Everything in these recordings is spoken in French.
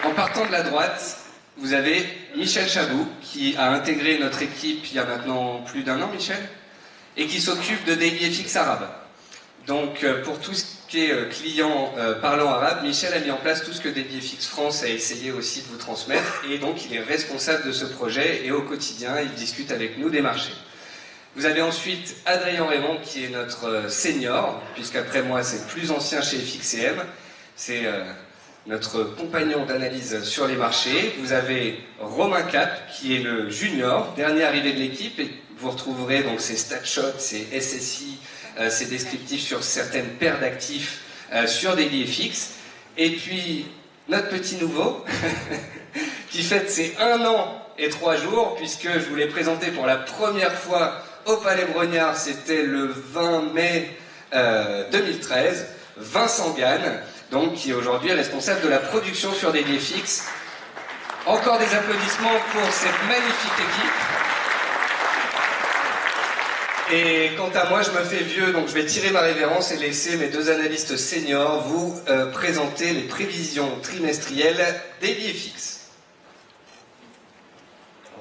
En partant de la droite, vous avez Michel Chabou, qui a intégré notre équipe il y a maintenant plus d'1 an, Michel, et qui s'occupe de DailyFX arabe. Donc, pour tout ce qui est client parlant arabe, Michel a mis en place tout ce que DailyFX France a essayé aussi de vous transmettre, et donc il est responsable de ce projet, et au quotidien, il discute avec nous des marchés. Vous avez ensuite Adrien Raymond, qui est notre senior, puisqu'après moi, c'est le plus ancien chez FXCM. C'est notre compagnon d'analyse sur les marchés. Vous avez Romain Cap, qui est le junior, dernier arrivé de l'équipe, et vous retrouverez donc ses statshots, ses SSI, ses descriptifs sur certaines paires d'actifs sur DailyFX. Et puis, notre petit nouveau, qui fête ses 1 an et 3 jours, puisque je vous l'ai présenté pour la première fois au Palais Brognard, c'était le 20 mai 2013, Vincent Gann, donc, qui est aujourd'hui responsable de la production sur DailyFX. Encore des applaudissements pour cette magnifique équipe. Et quant à moi, je me fais vieux, donc je vais tirer ma révérence et laisser mes 2 analystes seniors vous présenter les prévisions trimestrielles DailyFX.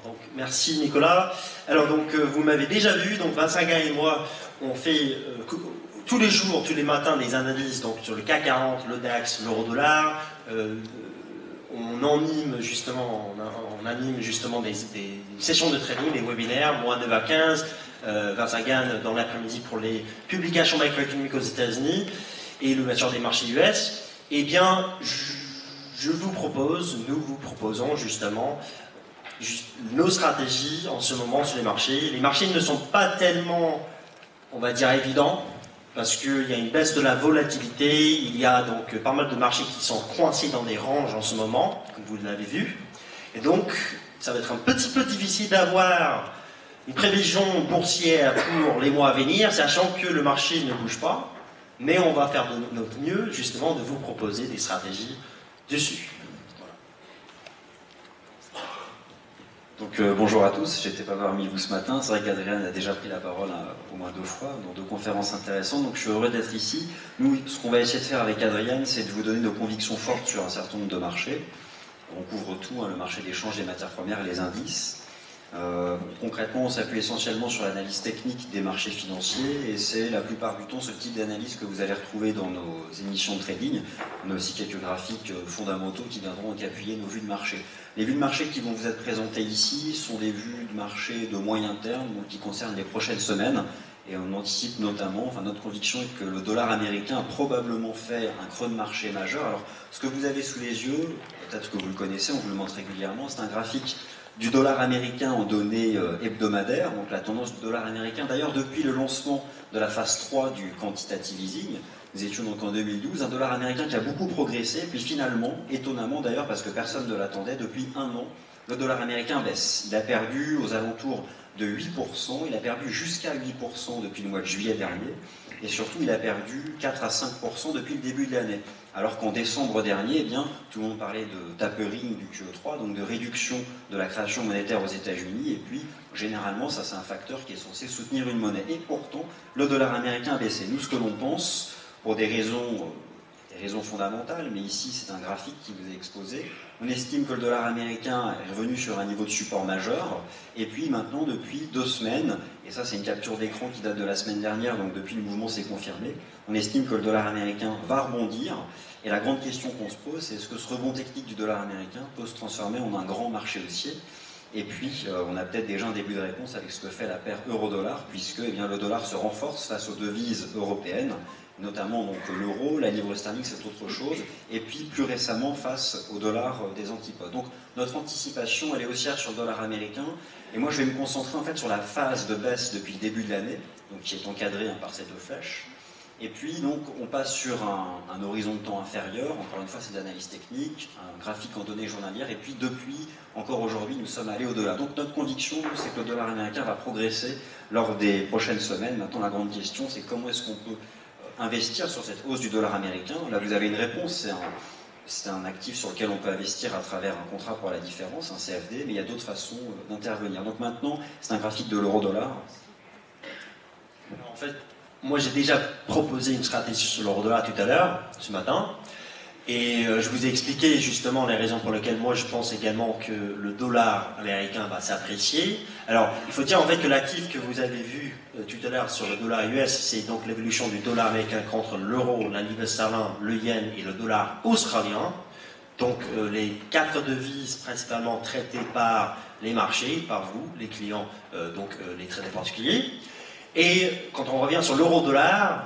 Donc, merci Nicolas. Alors donc vous m'avez déjà vu, donc Vincent Gann et moi, on fait tous les jours, tous les matins des analyses donc, sur le CAC 40, le DAX, l'euro-dollar. On anime justement, des sessions de trading, des webinaires, moi 9 à 15, Vincent Gann dans l'après-midi pour les publications macroéconomiques aux États-Unis et l'ouverture des marchés US. Eh bien, nous vous proposons justement nos stratégies en ce moment sur les marchés. Les marchés ne sont pas tellement, on va dire, évidents, parce qu'il y a une baisse de la volatilité, il y a donc pas mal de marchés qui sont coincés dans des ranges en ce moment, comme vous l'avez vu. Et donc, ça va être un petit peu difficile d'avoir une prévision boursière pour les mois à venir, sachant que le marché ne bouge pas, mais on va faire de notre mieux, justement, de vous proposer des stratégies dessus. Donc bonjour à tous, j'étais pas parmi vous ce matin, c'est vrai qu'Adrien a déjà pris la parole au moins 2 fois dans 2 conférences intéressantes, donc je suis heureux d'être ici. Nous, ce qu'on va essayer de faire avec Adrien, c'est de vous donner nos convictions fortes sur un certain nombre de marchés. On couvre tout, le marché d'échange, les matières premières et les indices. Concrètement, on s'appuie essentiellement sur l'analyse technique des marchés financiers et c'est la plupart du temps ce type d'analyse que vous allez retrouver dans nos émissions de trading. On a aussi quelques graphiques fondamentaux qui viendront appuyer nos vues de marché. Les vues de marché qui vont vous être présentées ici sont des vues de marché de moyen terme, donc qui concernent les prochaines semaines. Et on anticipe notamment, notre conviction est que le dollar américain a probablement fait un creux de marché majeur. Alors, ce que vous avez sous les yeux, peut-être que vous le connaissez, on vous le montre régulièrement, c'est un graphique du dollar américain en données hebdomadaires, donc la tendance du dollar américain. D'ailleurs, depuis le lancement de la phase 3 du quantitative easing, nous étions donc en 2012, un dollar américain qui a beaucoup progressé, puis finalement, étonnamment d'ailleurs, parce que personne ne l'attendait, depuis 1 an, le dollar américain baisse. Il a perdu aux alentours de 8%, il a perdu jusqu'à 8% depuis le mois de juillet dernier, et surtout il a perdu 4 à 5% depuis le début de l'année. Alors qu'en décembre dernier, eh bien, tout le monde parlait de tapering du QE3, donc de réduction de la création monétaire aux États-Unis, et puis généralement ça c'est un facteur qui est censé soutenir une monnaie. Et pourtant, le dollar américain a baissé. Nous, ce que l'on pense, pour des raisons fondamentales, mais ici c'est un graphique qui vous est exposé, on estime que le dollar américain est revenu sur un niveau de support majeur, et puis maintenant depuis 2 semaines, et ça c'est une capture d'écran qui date de la semaine dernière, donc depuis le mouvement s'est confirmé, on estime que le dollar américain va rebondir, et la grande question qu'on se pose, c'est est-ce que ce rebond technique du dollar américain peut se transformer en un grand marché haussier? Et puis, on a peut-être déjà un début de réponse avec ce que fait la paire euro-dollar, puisque eh bien, le dollar se renforce face aux devises européennes, notamment donc l'euro, la livre sterling c'est autre chose, et puis plus récemment face au dollar des antipodes. Donc notre anticipation elle est haussière sur le dollar américain, et moi je vais me concentrer en fait sur la phase de baisse depuis le début de l'année, donc qui est encadrée par cette flèche, et puis donc on passe sur un horizon de temps inférieur, encore une fois c'est de l'analyse technique, un graphique en données journalières, et puis depuis, encore aujourd'hui, nous sommes allés au-delà. Donc notre conviction c'est que le dollar américain va progresser lors des prochaines semaines. Maintenant la grande question c'est comment est-ce qu'on peut investir sur cette hausse du dollar américain. Là, vous avez une réponse, c'est un actif sur lequel on peut investir à travers un contrat pour la différence, un CFD, mais il y a d'autres façons d'intervenir. Donc maintenant, c'est un graphique de l'euro-dollar. En fait, moi j'ai déjà proposé une stratégie sur l'euro-dollar tout à l'heure, ce matin, Et je vous ai expliqué justement les raisons pour lesquelles moi je pense également que le dollar américain va s'apprécier. Alors, il faut dire en fait que l'actif que vous avez vu tout à l'heure sur le dollar US, c'est donc l'évolution du dollar américain contre l'euro, la livre sterling, le yen et le dollar australien. Donc les 4 devises principalement traitées par les marchés, par vous, les clients, les traders particuliers. Et quand on revient sur l'euro-dollar,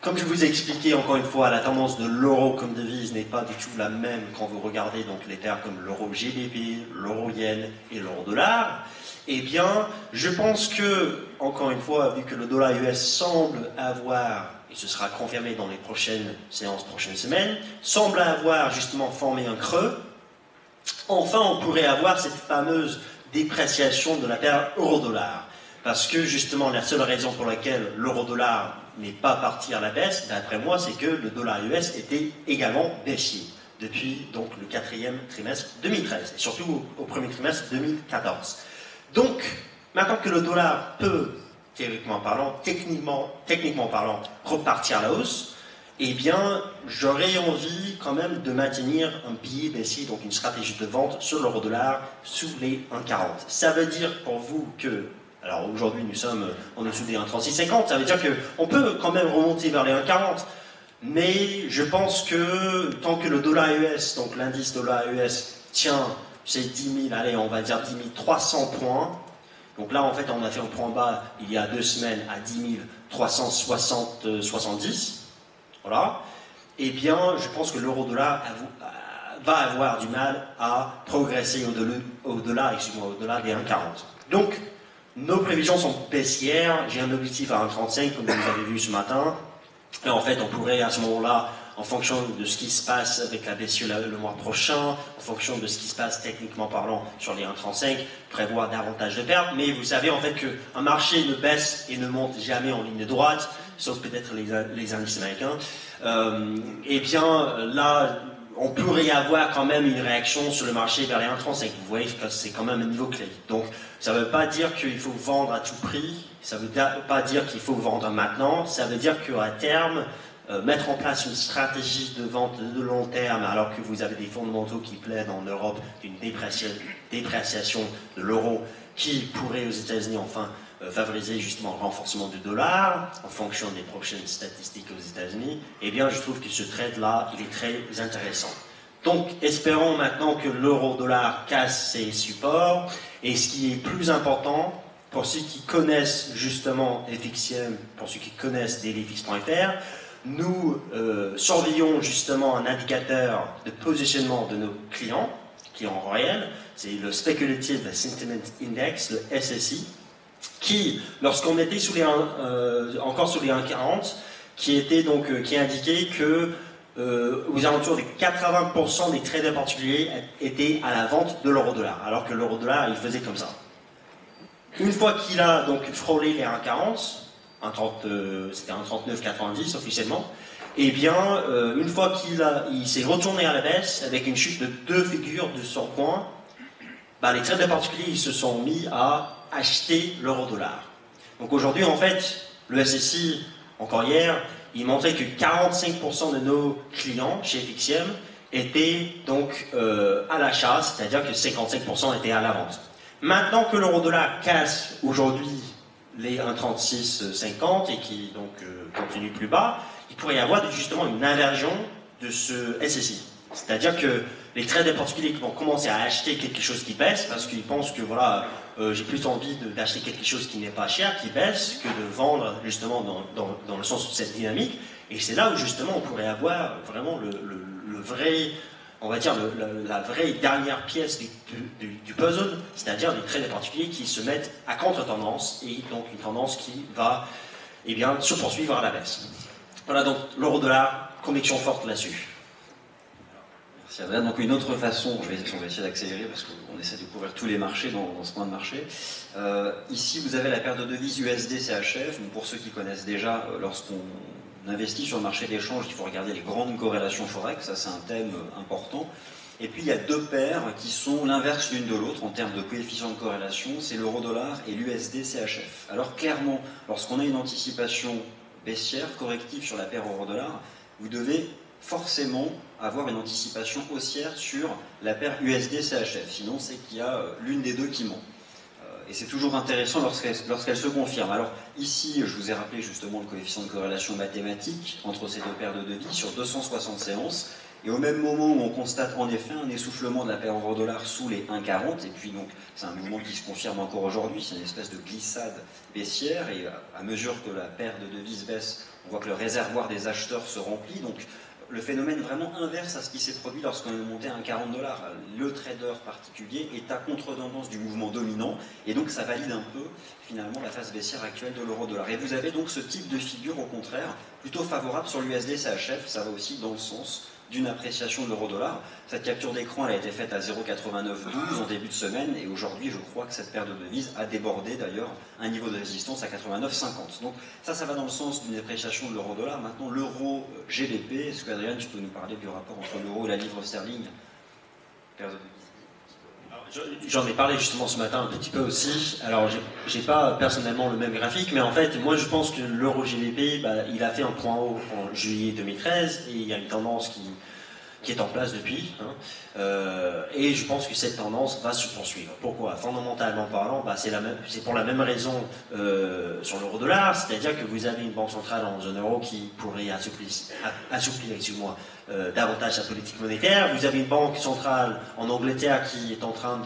comme je vous ai expliqué encore une fois, la tendance de l'euro comme devise n'est pas du tout la même quand vous regardez donc les paires comme l'euro GBP, l'euro yen et l'euro dollar. Eh bien, je pense que, encore une fois, vu que le dollar US semble avoir, et ce sera confirmé dans les prochaines séances, prochaines semaines, semble avoir justement formé un creux, enfin on pourrait avoir cette fameuse dépréciation de la paire euro-dollar. Parce que justement, la seule raison pour laquelle l'euro-dollar n'est pas parti à la baisse, d'après moi, c'est que le dollar US était également baissier depuis donc le 4e trimestre 2013, et surtout au premier trimestre 2014. Donc, maintenant que le dollar peut, théoriquement parlant, techniquement parlant, repartir à la hausse, eh bien, j'aurais envie quand même de maintenir un billet baissier, donc une stratégie de vente sur l'euro-dollar sous les 1,40. Ça veut dire pour vous que, alors aujourd'hui nous sommes en dessous des 1,3650, ça veut dire qu'on peut quand même remonter vers les 1,40, mais je pense que tant que le dollar US, donc l'indice dollar US, tient ces 10 000, allez, on va dire 10 300 points. Donc là, en fait, on a fait un point bas il y a 2 semaines à 10 370. Voilà. Eh bien, je pense que l'euro-dollar va avoir du mal à progresser au-delà des 1,40. Donc, nos prévisions sont baissières. J'ai un objectif à 1,35, comme vous avez vu ce matin. Et en fait, on pourrait à ce moment-là, en fonction de ce qui se passe avec la BCE le mois prochain, en fonction de ce qui se passe techniquement parlant sur les 1,35, prévoir davantage de pertes. Mais vous savez en fait qu'un marché ne baisse et ne monte jamais en ligne droite, sauf peut-être les indices américains. Eh bien là, on pourrait avoir quand même une réaction sur le marché vers les 1,35. Vous voyez que c'est quand même un niveau clé. Donc ça ne veut pas dire qu'il faut vendre à tout prix, ça ne veut pas dire qu'il faut vendre maintenant, ça veut dire qu'à terme, mettre en place une stratégie de vente de long terme alors que vous avez des fondamentaux qui plaident en Europe d'une dépréciation de l'euro qui pourrait aux États-Unis enfin favoriser justement le renforcement du dollar en fonction des prochaines statistiques aux États-Unis, eh bien je trouve que ce trade-là, il est très intéressant. Donc espérons maintenant que l'euro-dollar casse ses supports, et ce qui est plus important, pour ceux qui connaissent justement FXM, pour ceux qui connaissent dailyfix.fr, nous surveillons justement un indicateur de positionnement de nos clients réels, c'est le Speculative Sentiment Index, le SSI, qui, lorsqu'on était encore sous les 1,40, qui indiquait que aux alentours des 80% des traders particuliers étaient à la vente de l'euro-dollar, alors que l'euro-dollar, il faisait comme ça. Une fois qu'il a donc frôlé les 1,40, c'était 1,3990 officiellement, et bien, une fois qu'il s'est retourné à la baisse, avec une chute de 2 figures de 100 points, les traders particuliers ils se sont mis à acheter l'euro-dollar. Donc aujourd'hui, en fait, le SSI, encore hier, il montrait que 45% de nos clients chez FXM étaient donc à l'achat, c'est-à-dire que 55% étaient à la vente. Maintenant que l'euro-dollar casse aujourd'hui les 1,3650 et qui donc continue plus bas, il pourrait y avoir justement une inversion de ce SSI. C'est-à-dire que les traders particuliers vont commencer à acheter quelque chose qui baisse parce qu'ils pensent que voilà, j'ai plus envie d'acheter quelque chose qui n'est pas cher, qui baisse, que de vendre justement dans le sens de cette dynamique. Et c'est là où justement on pourrait avoir vraiment le vrai, on va dire la vraie dernière pièce du puzzle, c'est-à-dire les traders particuliers qui se mettent à contre-tendance et donc une tendance qui va se poursuivre à la baisse. Voilà donc l'euro-dollar, conviction forte là-dessus. Merci Adrien. Donc une autre façon, on va essayer d'accélérer parce qu'on essaie de couvrir tous les marchés dans ce point de marché. Ici vous avez la paire de devises USD-CHF. Pour ceux qui connaissent déjà, lorsqu'on investit sur le marché d'échange, il faut regarder les grandes corrélations forex, ça c'est un thème important. Et puis il y a 2 paires qui sont l'inverse l'une de l'autre en termes de coefficient de corrélation, c'est l'euro-dollar et l'USD-CHF. Alors clairement, lorsqu'on a une anticipation baissière, corrective sur la paire euro-dollar, vous devez forcément avoir une anticipation haussière sur la paire USD-CHF. Sinon, c'est qu'il y a l'une des deux qui ment. Et c'est toujours intéressant lorsqu'elle se confirme. Alors ici, je vous ai rappelé justement le coefficient de corrélation mathématique entre ces deux paires de devises sur 260 séances. Et au même moment où on constate en effet un essoufflement de la paire euro-dollar sous les 1,40, et puis donc c'est un mouvement qui se confirme encore aujourd'hui, c'est une espèce de glissade baissière, et à mesure que la paire de devises baisse, on voit que le réservoir des acheteurs se remplit, donc le phénomène vraiment inverse à ce qui s'est produit lorsqu'on est monté à 1,40 $. Le trader particulier est à contre-tendance du mouvement dominant, et donc ça valide un peu finalement la phase baissière actuelle de l'euro-dollar. Et vous avez donc ce type de figure au contraire, plutôt favorable sur l'USD-CHF, ça va aussi dans le sens d'une appréciation de l'euro-dollar. Cette capture d'écran, elle a été faite à 0,8912 en début de semaine, et aujourd'hui, je crois que cette paire de devises a débordé d'ailleurs un niveau de résistance à 89,50. Donc ça va dans le sens d'une appréciation de l'euro-dollar. Maintenant, l'euro GBP, est-ce que Adrien, tu peux nous parler du rapport entre l'euro et la livre sterling? Paire de devises. J'en ai parlé justement ce matin un petit peu aussi. Alors, j'ai pas personnellement le même graphique, mais en fait, moi je pense que l'euro GBP, il a fait un point haut en juillet 2013 et il y a une tendance qui est en place depuis. Et je pense que cette tendance va se poursuivre. Pourquoi? Fondamentalement parlant, c'est pour la même raison sur l'euro-dollar, c'est-à-dire que vous avez une banque centrale en zone euro qui pourrait assouplir davantage sa politique monétaire. Vous avez une banque centrale en Angleterre qui est en train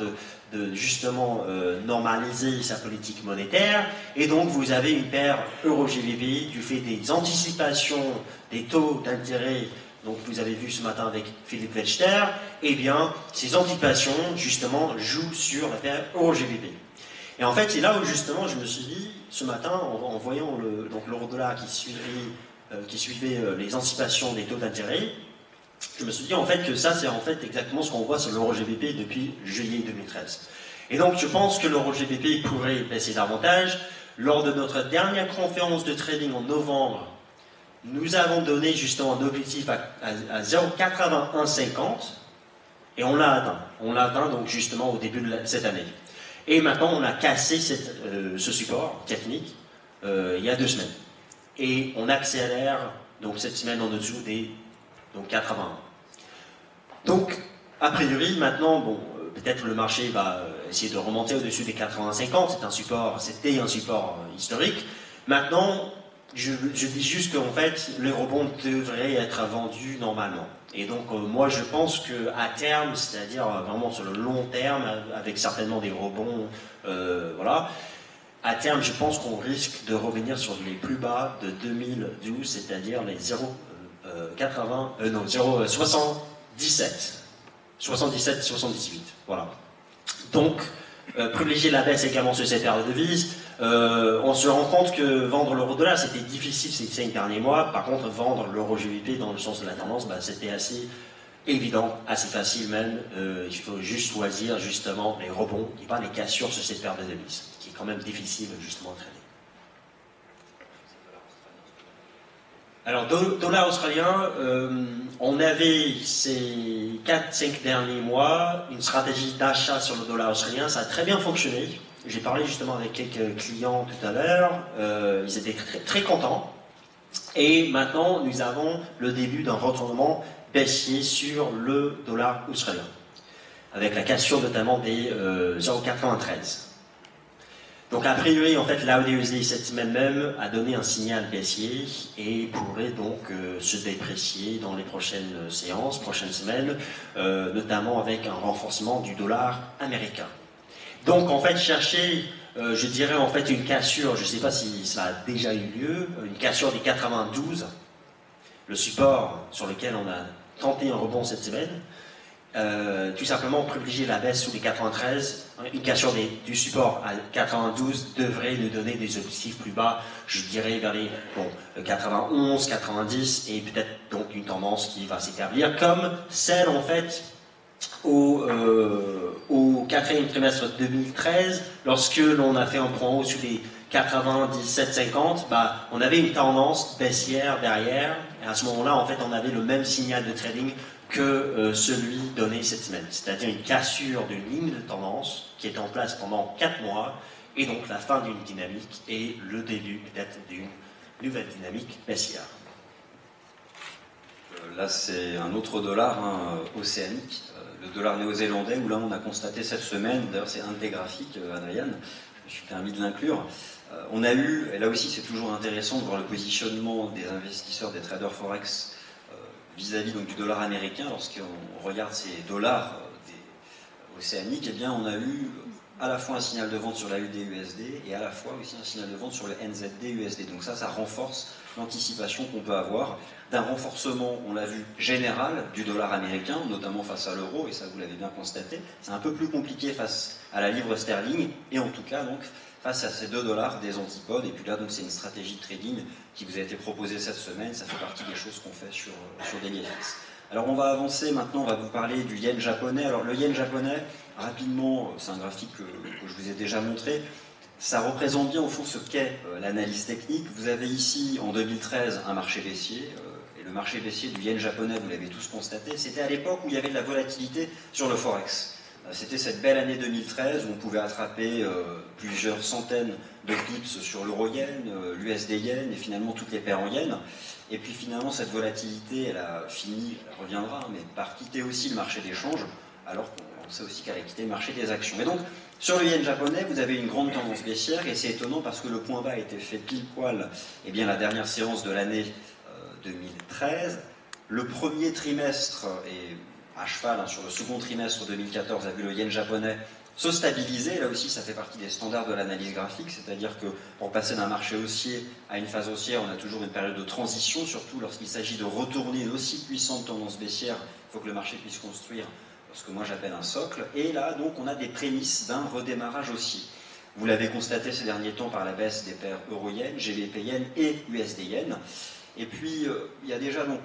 de justement normaliser sa politique monétaire, et donc vous avez une paire euro-GBP du fait des anticipations des taux d'intérêt. Donc vous avez vu ce matin avec Philippe Wechster, eh bien ces anticipations justement jouent sur la paire euro-GBP. Et en fait c'est là où justement je me suis dit ce matin en voyant l'euro-dollar qui suivait les anticipations des taux d'intérêt, je me suis dit en fait que ça c'est en fait exactement ce qu'on voit sur l'euro GBP depuis juillet 2013. Et donc je pense que l'euro GBP pourrait baisser davantage. Lors de notre dernière conférence de trading en novembre, nous avons donné justement un objectif à 0,8150 et on l'a atteint. On l'a atteint donc justement au début de cette année. Et maintenant on a cassé ce support technique il y a 2 semaines. Et on accélère donc cette semaine en dessous des 81. Donc, a priori, maintenant, peut-être le marché va essayer de remonter au-dessus des 80-50, c'était un support historique. Maintenant, je dis juste qu'en fait, les rebonds devraient être vendus normalement. Et donc, moi, je pense qu'à terme, c'est-à-dire vraiment sur le long terme, avec certainement des rebonds, voilà, à terme, je pense qu'on risque de revenir sur les plus bas de 2012, c'est-à-dire les 77, voilà. Donc, privilégier la baisse également sur cette paire de devises. On se rend compte que vendre l'euro-dollar, c'était difficile ces 5 derniers mois. Par contre, vendre l'euro-GBP dans le sens de la tendance, c'était assez évident, assez facile même. Il faut juste choisir justement les rebonds et pas les cassures sur cette paire de devises, qui est quand même difficile justement à trader. Alors, dollar australien, on avait ces 4-5 derniers mois une stratégie d'achat sur le dollar australien, ça a très bien fonctionné. J'ai parlé justement avec quelques clients tout à l'heure, ils étaient très, très contents. Et maintenant, nous avons le début d'un retournement baissier sur le dollar australien, avec la cassure notamment des 0,93. Donc a priori, en fait, l'AUD cette semaine même a donné un signal baissier et pourrait donc se déprécier dans les prochaines séances, prochaines semaines, notamment avec un renforcement du dollar américain. Donc en fait, chercher, je dirais en fait une cassure, je ne sais pas si ça a déjà eu lieu, une cassure des 92, le support sur lequel on a tenté un rebond cette semaine. Tout simplement privilégier la baisse sous les 93, une cassure du support à 92 devrait nous donner des objectifs plus bas, je dirais vers les 91, 90 et peut-être donc une tendance qui va s'établir comme celle en fait au 4e trimestre 2013 lorsque l'on a fait un point haut sur les 97,50, on avait une tendance baissière derrière et à ce moment-là en fait on avait le même signal de trading que celui donné cette semaine, c'est-à-dire une cassure d'une ligne de tendance qui est en place pendant 4 mois, et donc la fin d'une dynamique et le début peut-être d'une nouvelle dynamique baissière. Là, c'est un autre dollar océanique, le dollar néo-zélandais, où là, on a constaté cette semaine, d'ailleurs, c'est un de tes graphiques, Adrien, je me suis permis de l'inclure. On a eu, et là aussi, c'est toujours intéressant de voir le positionnement des investisseurs, des traders forex vis-à-vis donc du dollar américain. Lorsqu'on regarde ces dollars océaniques, eh bien, on a eu à la fois un signal de vente sur la UD-USD et à la fois aussi un signal de vente sur le NZD-USD. Donc ça renforce l'anticipation qu'on peut avoir d'un renforcement, on l'a vu, général du dollar américain, notamment face à l'euro, et ça vous l'avez bien constaté. C'est un peu plus compliqué face à la livre sterling, et en tout cas donc face à ces 2 dollars des antipodes. Et puis là, donc c'est une stratégie de trading qui vous a été proposée cette semaine, ça fait partie des choses qu'on fait sur DailyFX. Alors on va avancer maintenant, on va vous parler du yen japonais. Alors le yen japonais, rapidement, c'est un graphique que je vous ai déjà montré, ça représente bien au fond ce qu'est l'analyse technique. Vous avez ici en 2013 un marché baissier, et le marché baissier du yen japonais, vous l'avez tous constaté, c'était à l'époque où il y avait de la volatilité sur le forex. C'était cette belle année 2013 où on pouvait attraper plusieurs centaines de pips sur l'euro-yen, l'USD yen et finalement toutes les paires en yen. Et puis finalement cette volatilité, elle a fini, elle reviendra, mais par quitter aussi le marché d'échange, alors qu'on sait aussi qu'elle a quitté le marché des actions. Et donc sur le yen japonais, vous avez une grande tendance baissière, et c'est étonnant parce que le point bas a été fait pile poil, eh bien, la dernière séance de l'année 2013. Le premier trimestre est à cheval sur le second trimestre 2014 a vu le yen japonais se stabiliser. Là aussi, ça fait partie des standards de l'analyse graphique, c'est-à-dire que pour passer d'un marché haussier à une phase haussière, on a toujours une période de transition, surtout lorsqu'il s'agit de retourner une aussi puissante tendance baissière. Il faut que le marché puisse construire ce que moi j'appelle un socle. Et là, donc, on a des prémices d'un redémarrage haussier. Vous l'avez constaté ces derniers temps par la baisse des paires euro-yen, GBP yen et USD yen. Et puis, il y a déjà donc